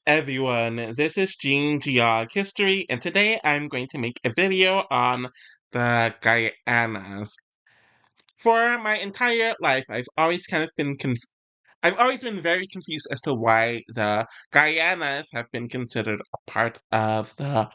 Everyone, this is Gene Geog History, and today I'm going to make a video on the Guianas. For my entire life, I've always been very confused as to why the Guianas have been considered a part of the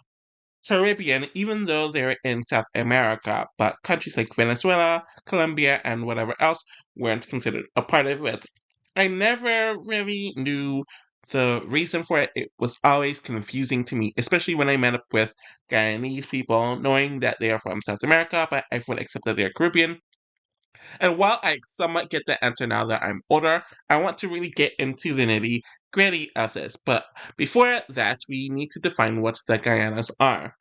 Caribbean, even though they're in South America. But countries like Venezuela, Colombia, and whatever else weren't considered a part of it. I never really knew the reason for it. It was always confusing to me, especially when I met up with Guyanese people, knowing that they are from South America, but everyone accepts that they're Caribbean. And while I somewhat get the answer now that I'm older, I want to really get into the nitty gritty of this. But before that, we need to define what the Guyanas are.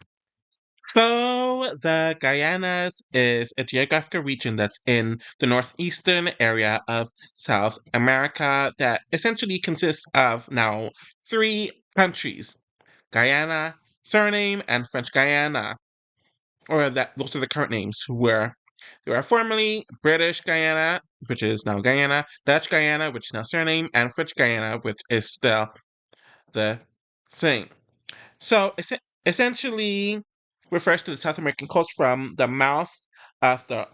So, the Guianas is a geographical region that's in the northeastern area of South America that essentially consists of now three countries: Guyana, Suriname, and French Guiana. Or that those are the current names. There were formerly British Guyana, which is now Guyana, Dutch Guyana, which is now Suriname, and French Guyana, which is still the same. So essentially refers to the South American coast from the mouth of the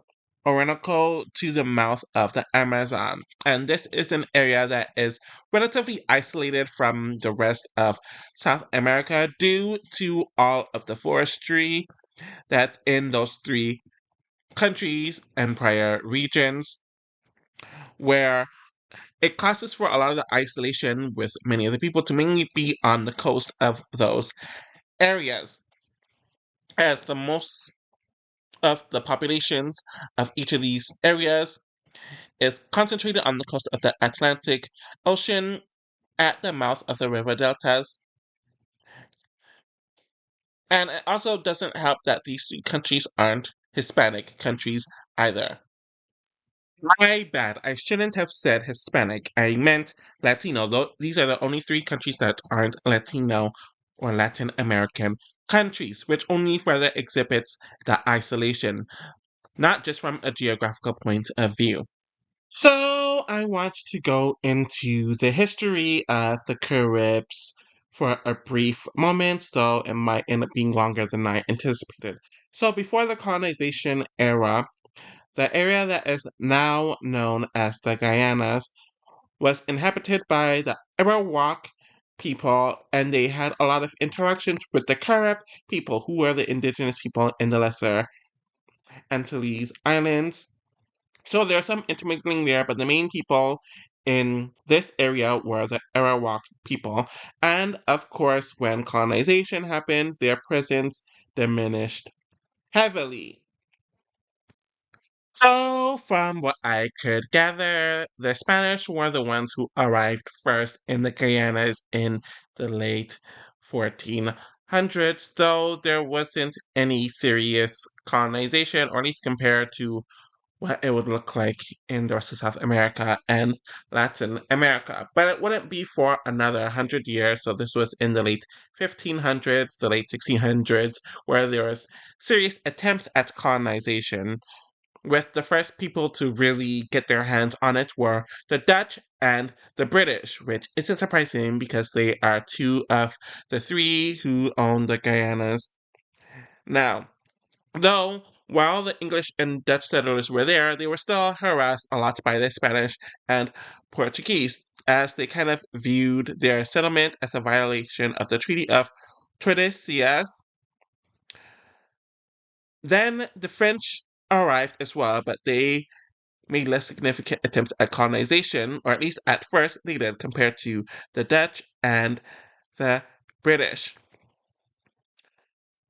Orinoco to the mouth of the Amazon. And this is an area that is relatively isolated from the rest of South America due to all of the forestry that's in those three countries and prior regions, where it causes for a lot of the isolation with many of the people to mainly be on the coast of those areas, as the most of the populations of each of these areas is concentrated on the coast of the Atlantic Ocean at the mouth of the river deltas. And it also doesn't help that these three countries aren't Hispanic countries either. My bad. I shouldn't have said Hispanic. I meant Latino. Though these are the only three countries that aren't Latino or Latin American countries, which only further exhibits the isolation, not just from a geographical point of view. So I want to go into the history of the Caribs for a brief moment, though it might end up being longer than I anticipated. So before the colonization era, the area that is now known as the Guianas was inhabited by the Arawak people, and they had a lot of interactions with the Carib people, who were the indigenous people in the Lesser Antilles Islands. So there's some intermingling there, but the main people in this area were the Arawak people. And of course, when colonization happened, their presence diminished heavily. So, from what I could gather, the Spanish were the ones who arrived first in the Guianas in the late 1400s, though there wasn't any serious colonization, or at least compared to what it would look like in the rest of South America and Latin America. But it wouldn't be for another 100 years, so this was in the late 1500s, the late 1600s, where there was serious attempts at colonization, with the first people to really get their hands on it were the Dutch and the British, which isn't surprising because they are two of the three who own the Guianas. Now, though, while the English and Dutch settlers were there, they were still harassed a lot by the Spanish and Portuguese, as they kind of viewed their settlement as a violation of the Treaty of Tordesillas. Then the French arrived as well, but they made less significant attempts at colonization, or at least at first they did, compared to the Dutch and the British.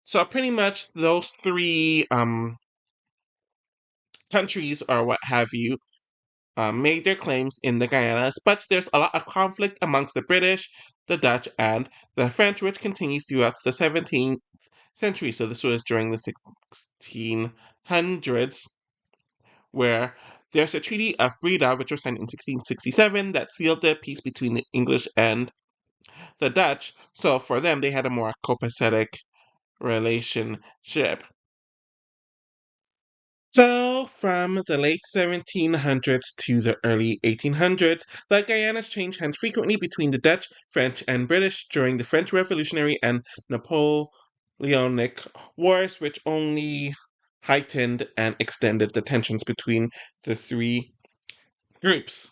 So pretty much those three countries or what have you made their claims in the Guianas, but there's a lot of conflict amongst the British, the Dutch, and the French, which continues throughout the 17th century. So this was during the 1600s, where there's a Treaty of Breda, which was signed in 1667, that sealed the peace between the English and the Dutch. So for them, they had a more copacetic relationship. So, from the late 1700s to the early 1800s, the Guianas changed hands frequently between the Dutch, French, and British during the French Revolutionary and Napoleonic Wars, which only heightened and extended the tensions between the three groups.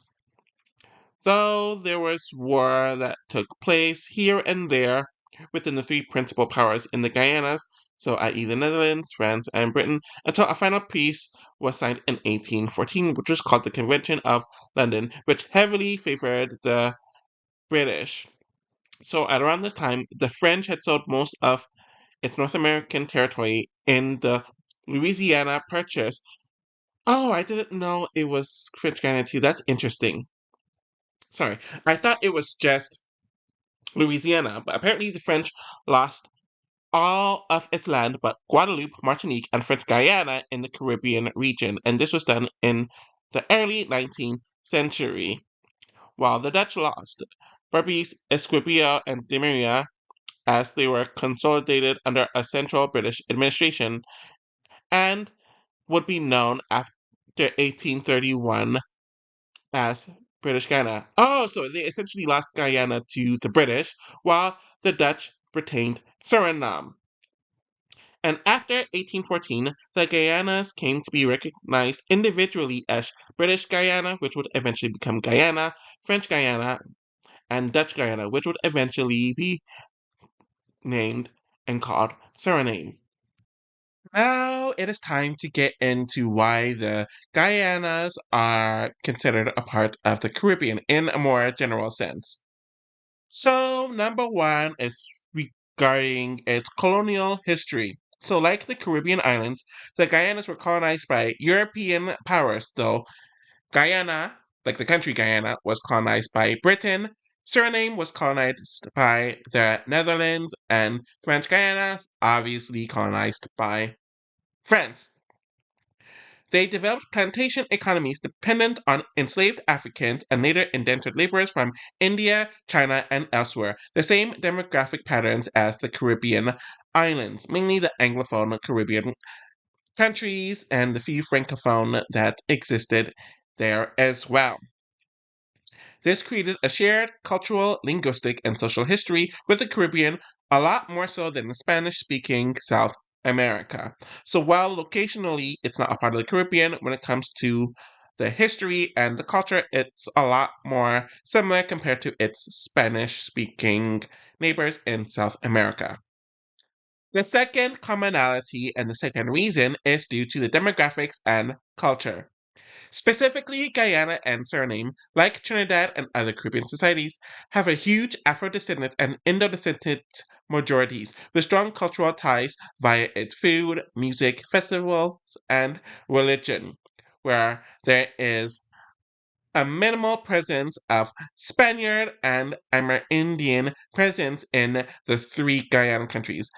Though there was war that took place here and there within the three principal powers in the Guianas, so i.e. the Netherlands, France, and Britain, until a final peace was signed in 1814, which was called the Convention of London, which heavily favored the British. So at around this time, the French had sold most of its North American territory in the Louisiana Purchase. Oh, I didn't know it was French Guiana too. That's interesting. Sorry, I thought it was just Louisiana, but apparently the French lost all of its land but Guadeloupe, Martinique, and French Guyana in the Caribbean region, and this was done in the early 19th century, while the Dutch lost Berbice, Esquibia, and Demaria as they were consolidated under a central British administration and would be known after 1831 as British Guiana. Oh, so they essentially lost Guyana to the British, while the Dutch retained Suriname. And after 1814, the Guianas came to be recognized individually as British Guyana, which would eventually become Guyana, French Guyana, and Dutch Guyana, which would eventually be named and called Suriname. Now it is time to get into why the Guianas are considered a part of the Caribbean in a more general sense. So, number one is regarding its colonial history. So, like the Caribbean islands, the Guianas were colonized by European powers, though Guyana, like the country Guyana, was colonized by Britain. Suriname was colonized by the Netherlands, and French Guyana, obviously colonized by France. They developed plantation economies dependent on enslaved Africans and later indentured laborers from India, China, and elsewhere. The same demographic patterns as the Caribbean islands, mainly the Anglophone Caribbean countries and the few Francophone that existed there as well. This created a shared cultural, linguistic, and social history with the Caribbean, a lot more so than the Spanish speaking South America. So while locationally it's not a part of the Caribbean, when it comes to the history and the culture, it's a lot more similar compared to its Spanish speaking neighbors in South America. The second commonality and the second reason is due to the demographics and culture. Specifically, Guyana and Suriname, like Trinidad and other Caribbean societies, have a huge Afro descendant and Indo descendant majorities with strong cultural ties via its food, music, festivals, and religion, where there is a minimal presence of Spaniard and Amerindian presence in the three Guyana countries,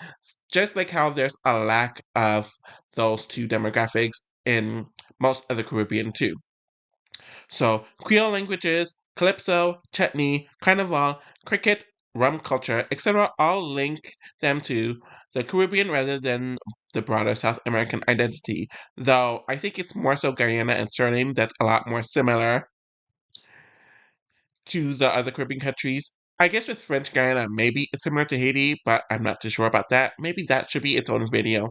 just like how there's a lack of those two demographics in most of the Caribbean too. So, Creole languages, calypso, chutney, carnival, cricket, rum culture, etc., all link them to the Caribbean rather than the broader South American identity. Though I think it's more so Guyana and Suriname that's a lot more similar to the other Caribbean countries. I guess with French Guyana, maybe it's similar to Haiti, but I'm not too sure about that. Maybe that should be its own video.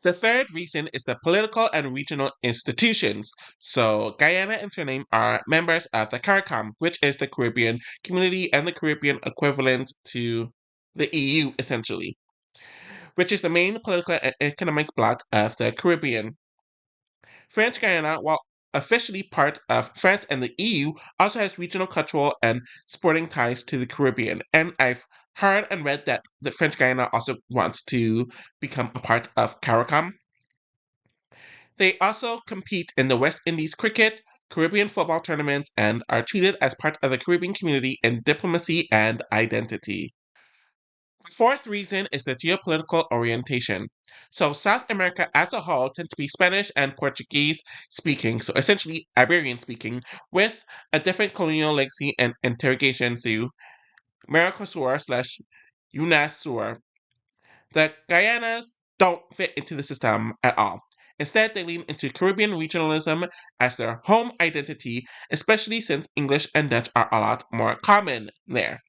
The third reason is the political and regional institutions. So, Guyana and Suriname are members of the CARICOM, which is the Caribbean Community and the Caribbean equivalent to the EU, essentially, which is the main political and economic bloc of the Caribbean. French Guyana, while officially part of France and the EU, also has regional cultural and sporting ties to the Caribbean. And I've heard and read that the French Guyana also wants to become a part of CARICOM. They also compete in the West Indies cricket, Caribbean football tournaments, and are treated as part of the Caribbean community in diplomacy and identity. The fourth reason is the geopolitical orientation. So, South America as a whole tends to be Spanish and Portuguese speaking, so essentially Iberian speaking, with a different colonial legacy and interrogation through Mercosur slash UNASUR. The Guyanas don't fit into the system at all. Instead, they lean into Caribbean regionalism as their home identity, especially since English and Dutch are a lot more common there.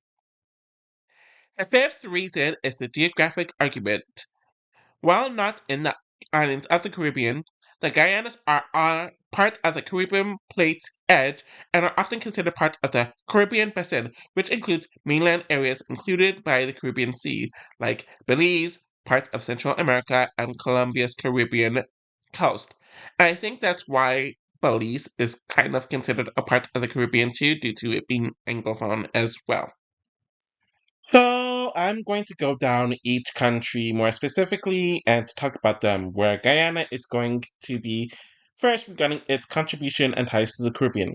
The fifth reason is the geographic argument. While not in the islands of the Caribbean, the Guianas are part of the Caribbean Plate's edge and are often considered part of the Caribbean Basin, which includes mainland areas included by the Caribbean Sea, like Belize, part of Central America, and Colombia's Caribbean coast. And I think that's why Belize is kind of considered a part of the Caribbean too, due to it being Anglophone as well. So I'm going to go down each country more specifically and talk about them, where Guyana is going to be first regarding its contribution and ties to the Caribbean.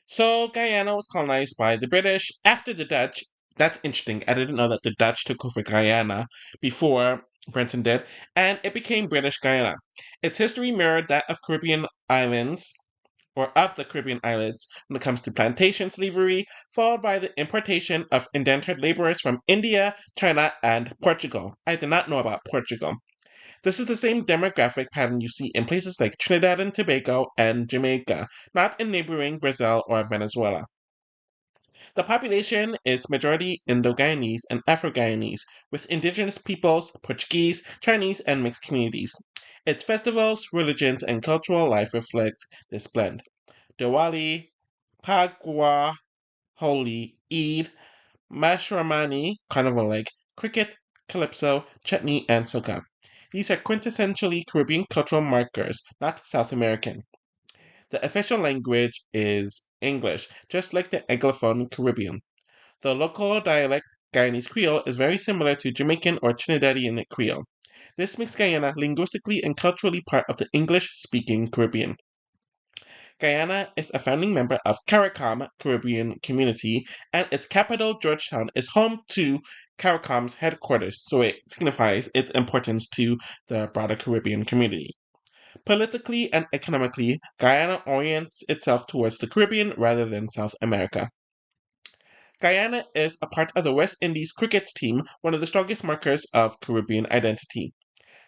So Guyana was colonized by the British after the Dutch. That's interesting. I didn't know that the Dutch took over Guyana before Britain did, and it became British Guyana. Its history mirrored that of Caribbean islands, or of the Caribbean islands when it comes to plantation slavery, followed by the importation of indentured laborers from India, China, and Portugal. I did not know about Portugal. This is the same demographic pattern you see in places like Trinidad and Tobago and Jamaica, not in neighboring Brazil or Venezuela. The population is majority Indo-Guyanese and Afro-Guyanese, with indigenous peoples, Portuguese, Chinese, and mixed communities. Its festivals, religions, and cultural life reflect this blend. Diwali, Pagwa, Holi, Eid, Mashramani, Carnival like cricket, calypso, chutney, and soca. These are quintessentially Caribbean cultural markers, not South American. The official language is English, just like the Anglophone Caribbean. The local dialect, Guyanese Creole, is very similar to Jamaican or Trinidadian Creole. This makes Guyana linguistically and culturally part of the English speaking Caribbean. Guyana is a founding member of CARICOM Caribbean Community, and its capital, Georgetown, is home to CARICOM's headquarters, so it signifies its importance to the broader Caribbean community. Politically and economically, Guyana orients itself towards the Caribbean rather than South America. Guyana is a part of the West Indies cricket team, one of the strongest markers of Caribbean identity.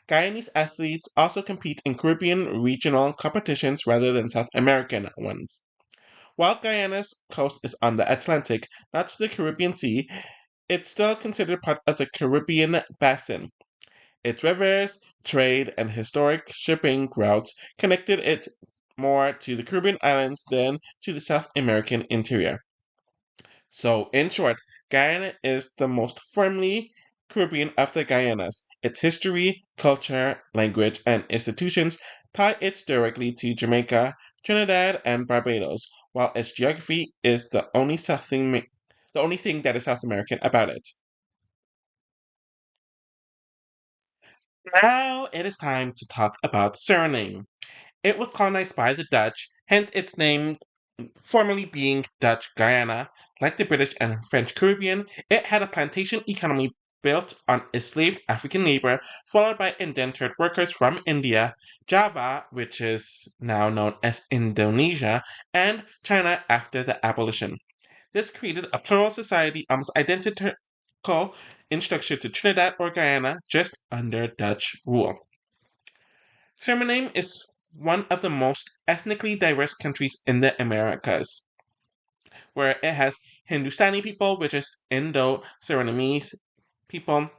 Guyanese athletes also compete in Caribbean regional competitions rather than South American ones. While Guyana's coast is on the Atlantic, not the Caribbean Sea, it's still considered part of the Caribbean Basin. Its rivers, trade, and historic shipping routes connected it more to the Caribbean islands than to the South American interior. So, in short, Guyana is the most firmly Caribbean of the Guyanas. Its history, culture, language, and institutions tie it directly to Jamaica, Trinidad, and Barbados, while its geography is the only thing that is South American about it. Now it is time to talk about Suriname. It was colonized by the Dutch, hence its name formerly being Dutch Guyana. Like the British and French Caribbean, it had a plantation economy built on enslaved African labor, followed by indentured workers from India, Java, which is now known as Indonesia, and China after the abolition. This created a plural society almost identical in structure to Trinidad or Guyana, just under Dutch rule. Suriname is one of the most ethnically diverse countries in the Americas, where it has Hindustani people, which is Indo-Surinamese people,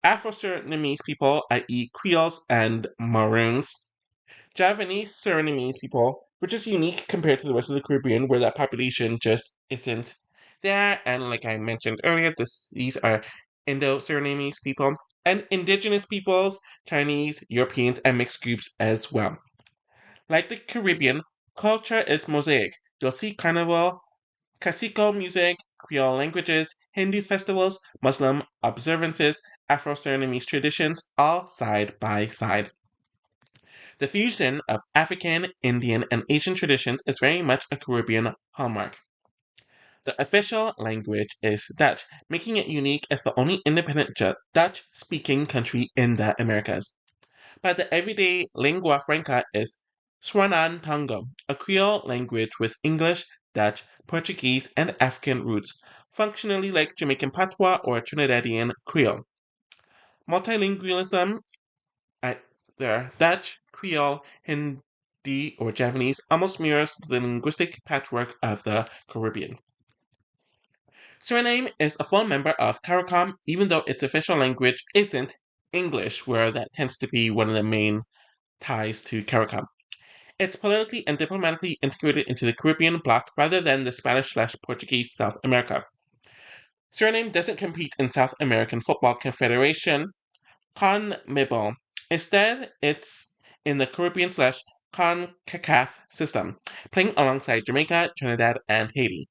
Afro-Surinamese people, i.e. Creoles and Maroons, Javanese Surinamese people, which is unique compared to the rest of the Caribbean, where that population just isn't there. And like I mentioned earlier, these are Indo-Surinamese people, and indigenous peoples, Chinese, Europeans, and mixed groups as well. Like the Caribbean, culture is mosaic. You'll see carnival, classical music, Creole languages, Hindu festivals, Muslim observances, Afro-Surinamese traditions, all side by side. The fusion of African, Indian, and Asian traditions is very much a Caribbean hallmark. The official language is Dutch, making it unique as the only independent Dutch speaking country in the Americas. But the everyday lingua franca is Swanan Tongo, a Creole language with English, Dutch, Portuguese, and African roots, functionally like Jamaican Patois or Trinidadian Creole. Multilingualism, their Dutch, Creole, Hindi, or Japanese almost mirrors the linguistic patchwork of the Caribbean. Suriname is a full member of CARICOM, even though its official language isn't English, where that tends to be one of the main ties to CARICOM. It's politically and diplomatically integrated into the Caribbean bloc rather than the Spanish/Portuguese South America. Suriname doesn't compete in South American Football Confederation, CONMEBOL. Instead, it's in the Caribbean/CONCACAF system, playing alongside Jamaica, Trinidad, and Haiti.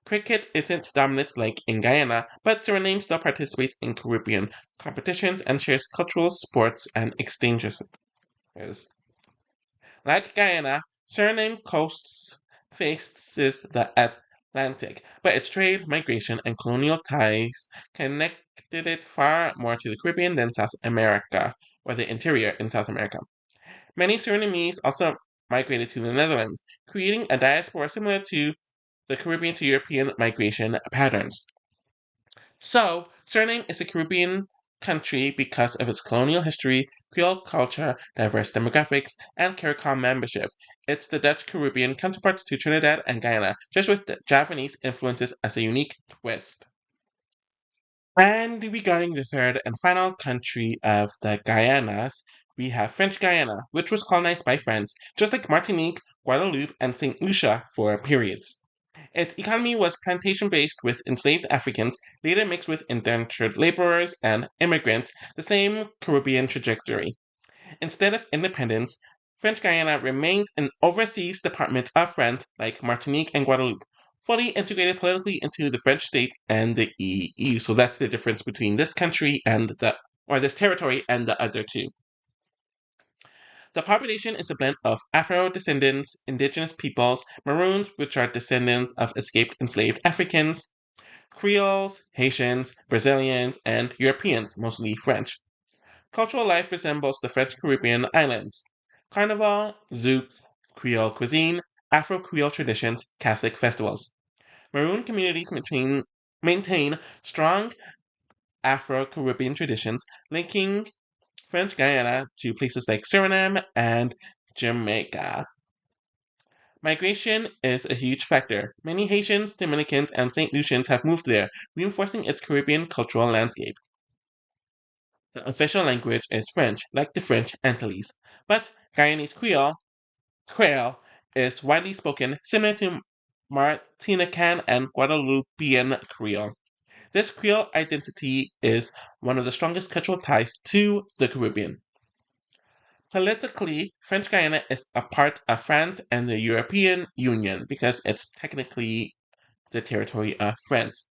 Cricket isn't dominant like in Guyana, but Suriname still participates in Caribbean competitions and shares cultural, sports, and exchanges. Like Guyana, Suriname coasts faces the Atlantic, but its trade, migration, and colonial ties connected it far more to the Caribbean than South America, or the interior in South America. Many Surinamese also migrated to the Netherlands, creating a diaspora similar to the Caribbean to European migration patterns. So, Suriname is a Caribbean country because of its colonial history, Creole culture, diverse demographics, and CARICOM membership. It's the Dutch Caribbean counterpart to Trinidad and Guyana, just with the Japanese influences as a unique twist. And regarding the third and final country of the Guianas, we have French Guiana, which was colonized by France, just like Martinique, Guadeloupe, and St. Lucia for periods. Its economy was plantation based with enslaved Africans, later mixed with indentured laborers and immigrants, the same Caribbean trajectory. Instead of independence, French Guiana remained an overseas department of France like Martinique and Guadeloupe, fully integrated politically into the French state and the EU. So that's the difference between this country and this territory and the other two. The population is a blend of Afro descendants, indigenous peoples, Maroons, which are descendants of escaped enslaved Africans, Creoles, Haitians, Brazilians, and Europeans, mostly French. Cultural life resembles the French Caribbean islands. Carnival, zouk, Creole cuisine, Afro Creole traditions, Catholic festivals. Maroon communities maintain strong Afro Caribbean traditions, linking French Guiana to places like Suriname and Jamaica. Migration is a huge factor. Many Haitians, Dominicans, and St. Lucians have moved there, reinforcing its Caribbean cultural landscape. The official language is French, like the French Antilles, but Guyanese Creole, is widely spoken, similar to Martinican and Guadeloupean Creole. This Creole identity is one of the strongest cultural ties to the Caribbean. Politically, French Guiana is a part of France and the European Union because it's technically the territory of France.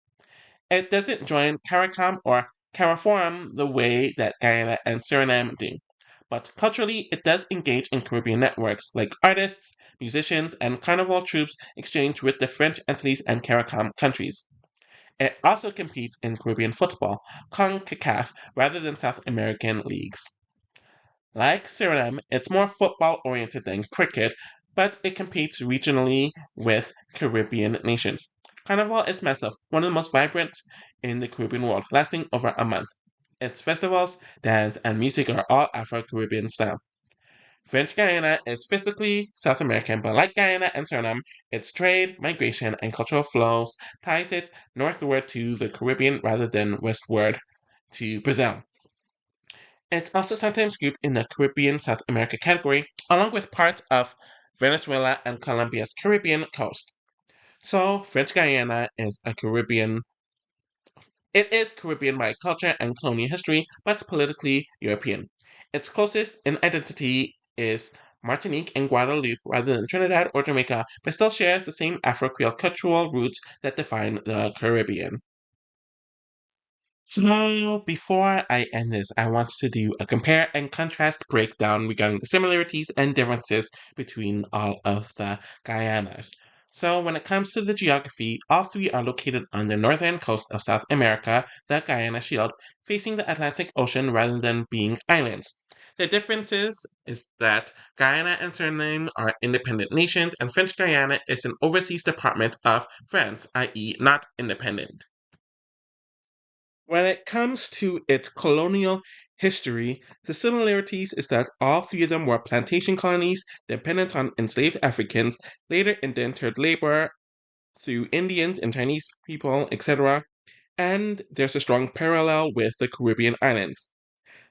It doesn't join CARICOM or CARIFORUM the way that Guyana and Suriname do. But culturally, it does engage in Caribbean networks like artists, musicians, and carnival troupes exchange with the French Antilles and CARICOM countries. It also competes in Caribbean football, CONCACAF, rather than South American leagues. Like Suriname, it's more football oriented than cricket, but it competes regionally with Caribbean nations. Carnival is massive, one of the most vibrant in the Caribbean world, lasting over a month. Its festivals, dance, and music are all Afro Caribbean style. French Guiana is physically South American, but like Guyana and Suriname, its trade, migration, and cultural flows ties it northward to the Caribbean rather than westward to Brazil. It's also sometimes grouped in the Caribbean South America category, along with parts of Venezuela and Colombia's Caribbean coast. So, French Guiana is a Caribbean. It is Caribbean by culture and colonial history, but politically European. Its closest in identity is Martinique and Guadeloupe rather than Trinidad or Jamaica, but still shares the same Afro-Creole cultural roots that define the Caribbean. So, before I end this, I want to do a compare and contrast breakdown regarding the similarities and differences between all of the Guianas. So, when it comes to the geography, all three are located on the northern coast of South America, the Guyana Shield, facing the Atlantic Ocean rather than being islands. The differences is that Guyana and Suriname are independent nations, and French Guyana is an overseas department of France, i.e., not independent. When it comes to its colonial history, the similarities is that all three of them were plantation colonies dependent on enslaved Africans, later indentured labor through Indians and Chinese people, etc. And there's a strong parallel with the Caribbean islands.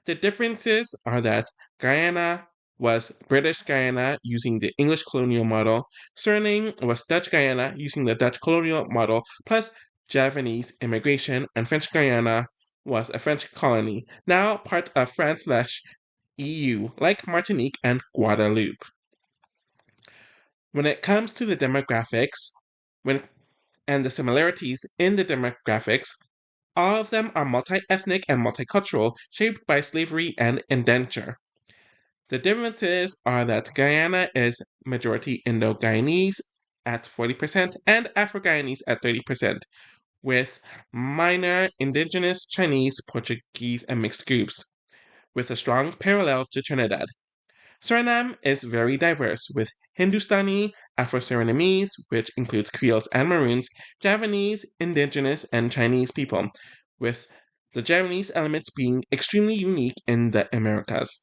The differences are that Guyana was British Guyana using the English colonial model, Suriname was Dutch Guyana using the Dutch colonial model, plus Javanese immigration, and French Guyana was a French colony, now part of France/EU, like Martinique and Guadeloupe. When it comes to the demographics, when and the similarities in the demographics, all of them are multi-ethnic and multicultural, shaped by slavery and indenture. The differences are that Guyana is majority Indo-Guyanese at 40% and Afro-Guyanese at 30%, with minor indigenous Chinese, Portuguese, and mixed groups, with a strong parallel to Trinidad. Suriname is very diverse, with Hindustani, Afro-Surinamese, which includes Creoles and Maroons, Javanese, indigenous, and Chinese people, with the Javanese elements being extremely unique in the Americas.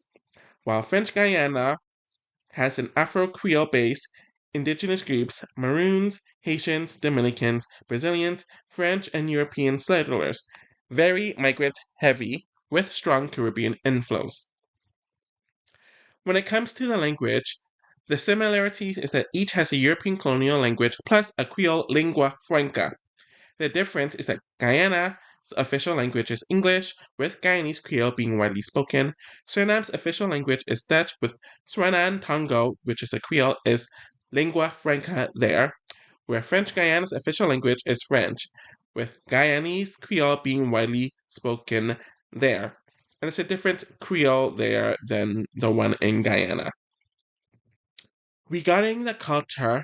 While French Guyana has an Afro-Creole base, indigenous groups, Maroons, Haitians, Dominicans, Brazilians, French, and European settlers, very migrant-heavy, with strong Caribbean inflows. When it comes to the language, the similarities is that each has a European colonial language plus a Creole lingua franca. The difference is that Guyana's official language is English, with Guyanese Creole being widely spoken. Suriname's official language is Dutch, with Suriname Tongo, which is a Creole, is lingua franca there, where French Guyana's official language is French, with Guyanese Creole being widely spoken there. And it's a different Creole there than the one in Guyana. Regarding the culture,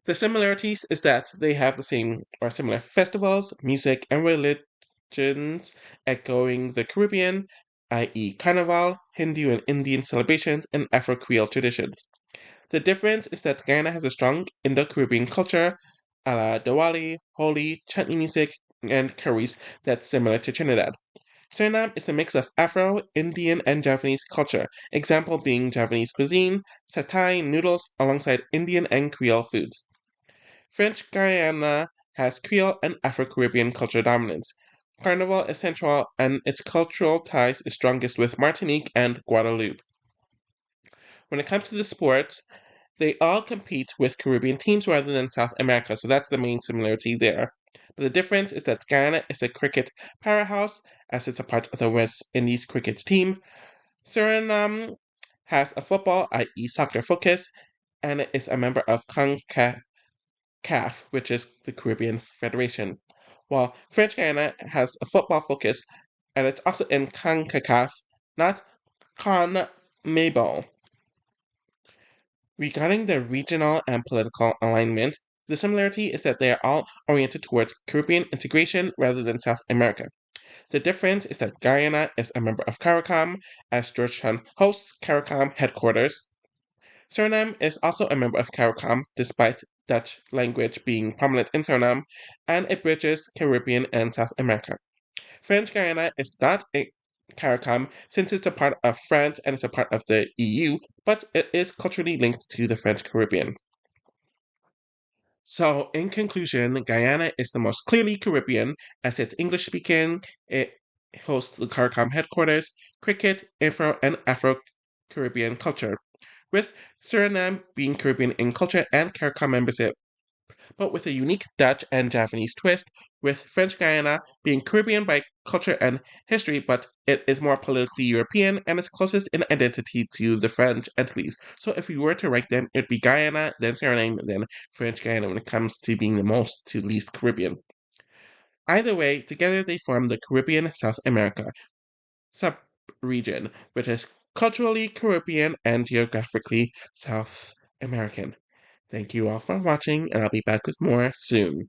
the similarities is that they have the same or similar festivals, music, and religions echoing the Caribbean, i.e., Carnival, Hindu and Indian celebrations, and Afro Creole traditions. The difference is that Guyana has a strong Indo Caribbean culture, a la Diwali, Holi, chutney music, and curries that's similar to Trinidad. Suriname is a mix of Afro, Indian, and Javanese culture, example being Javanese cuisine, satay noodles alongside Indian and Creole foods. French Guiana has Creole and Afro-Caribbean cultural dominance. Carnival is central and its cultural ties is strongest with Martinique and Guadeloupe. When it comes to the sports, they all compete with Caribbean teams rather than South America, so that's the main similarity there. But the difference is that Guyana is a cricket powerhouse, as it's a part of the West Indies cricket team. Suriname has a football, i.e., soccer focus, and it is a member of CAF, which is the Caribbean Federation, while French Guyana has a football focus and it's also in CONCACAF, not CONMEBOL. Regarding the regional and political alignment, the similarity is that they are all oriented towards Caribbean integration rather than South America. The difference is that Guyana is a member of CARICOM, as Georgetown hosts CARICOM headquarters. Suriname is also a member of CARICOM, despite Dutch language being prominent in Suriname, and it bridges Caribbean and South America. French Guyana is not a CARICOM since it's a part of France and it's a part of the EU, but it is culturally linked to the French Caribbean. So, in conclusion, Guyana is the most clearly Caribbean as it's English speaking, it hosts the CARICOM headquarters, cricket, Afro, and Afro Caribbean culture, with Suriname being Caribbean in culture and CARICOM membership, but with a unique Dutch and Japanese twist, with French Guyana being Caribbean by culture and history, but it is more politically European and is closest in identity to the French Antilles. So if we were to rank them, it'd be Guyana, then Suriname, then French Guyana when it comes to being the most to least Caribbean. Either way, together they form the Caribbean South America sub-region, which is culturally Caribbean and geographically South American. Thank you all for watching, and I'll be back with more soon.